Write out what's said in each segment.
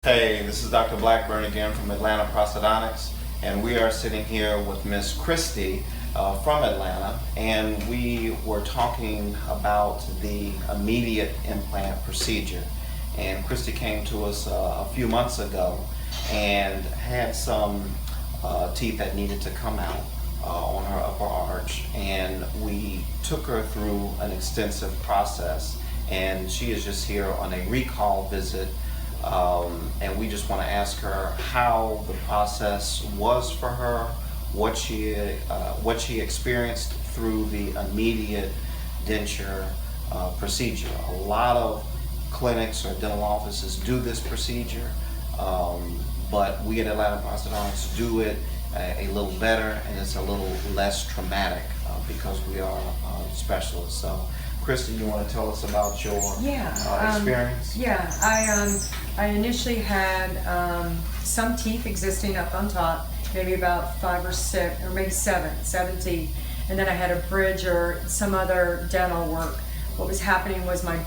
Hey, this is Dr. Blackburn again from Atlanta Prosthodontics, and we are sitting here with Miss Christy from Atlanta, and we were talking about the immediate implant procedure. And Christy came to us a few months ago and had some teeth that needed to come out on her upper arch, and we took her through an extensive process, and she is just here on a recall visit. And we just want to ask her how the process was for her, what she experienced through the immediate denture procedure. A lot of clinics or dental offices do this procedure, but we at Atlanta Prosthodontics do it a little better, and it's a little less traumatic because we are specialists. So, Christy, you want to tell us about your experience? I initially had some teeth existing up on top, maybe about 5 or 6, or maybe 7 teeth. And then I had a bridge or some other dental work. What was happening was my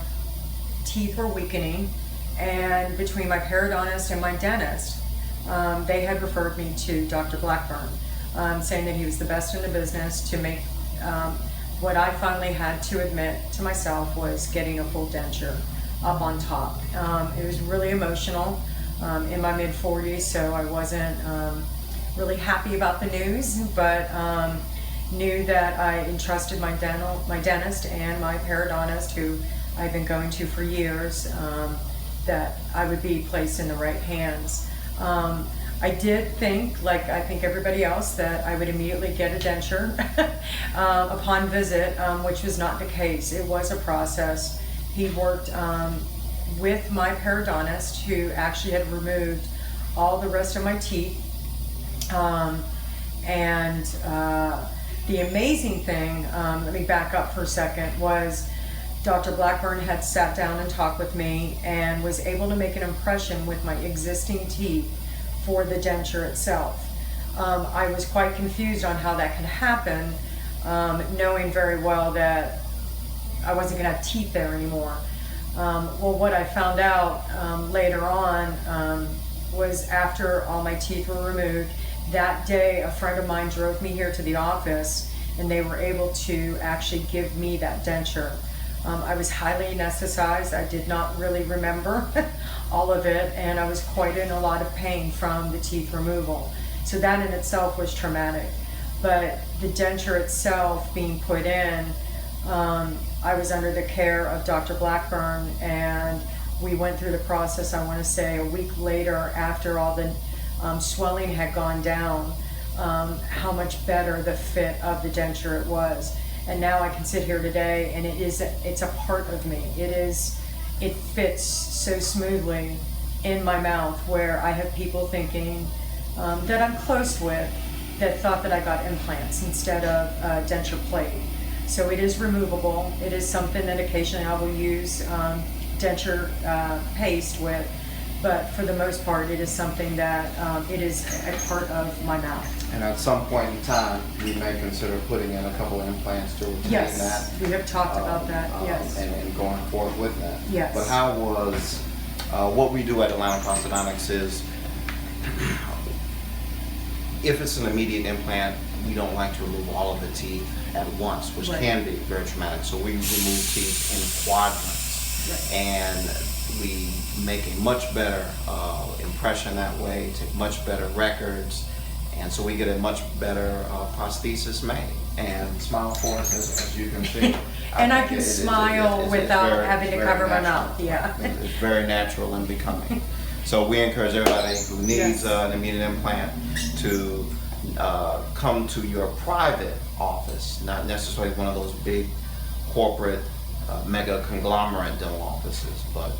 teeth were weakening, and between my periodontist and my dentist, they had referred me to Dr. Blackburn, saying that he was the best in the business to make what I finally had to admit to myself was getting a full denture up on top. It was really emotional in my mid-40s, so I wasn't really happy about the news, but knew that I entrusted my dentist and my periodontist, who I've been going to for years, that I would be placed in the right hands. I did think, like I think everybody else, that I would immediately get a denture upon visit, which was not the case. It was a process. He worked with my periodontist, who actually had removed all the rest of my teeth. The amazing thing, let me back up for a second, was Dr. Blackburn had sat down and talked with me and was able to make an impression with my existing teeth for the denture itself. I was quite confused on how that could happen, knowing very well that I wasn't going to have teeth there anymore. Well, what I found out later on was after all my teeth were removed, that day a friend of mine drove me here to the office, and they were able to actually give me that denture. I was highly anesthetized. I did not really remember all of it, and I was quite in a lot of pain from the teeth removal. So that in itself was traumatic. But the denture itself being put in, I was under the care of Dr. Blackburn, and we went through the process, I want to say a week later, after all the swelling had gone down, how much better the fit of the denture it was. And now I can sit here today, and it's a part of me. It fits so smoothly in my mouth, where I have people thinking that I'm close with that thought that I got implants instead of denture plate. So it is removable. It is something that occasionally I will use denture paste with, but for the most part, it is something that it is a part of my mouth. And at some point in time, we may consider putting in a couple of implants to retain that. Yes, we have talked about that, yes. And going forward with that. Yes. But how was, what we do at Atlanta Prosthodontics is, if it's an immediate implant, we don't like to remove all of the teeth at once, which can be very traumatic. So we remove teeth in quadrants. Right. And we make a much better impression that way, take much better records, and so we get a much better prosthesis made. And smile for us, as you can see. And I can smile without having to cover my mouth. Yeah. It's very natural and becoming. So we encourage everybody who needs an immediate implant to come to your private office, not necessarily one of those big corporate mega conglomerate dental offices, but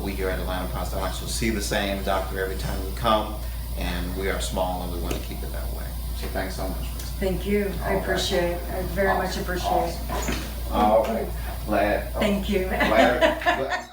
we here at Atlanta Prosthodontics will see the same doctor every time we come, and we are small and we want to keep it that way. So thanks so much. Thank you. I appreciate it. I very much appreciate it. All right. Glad. Thank you. Glad.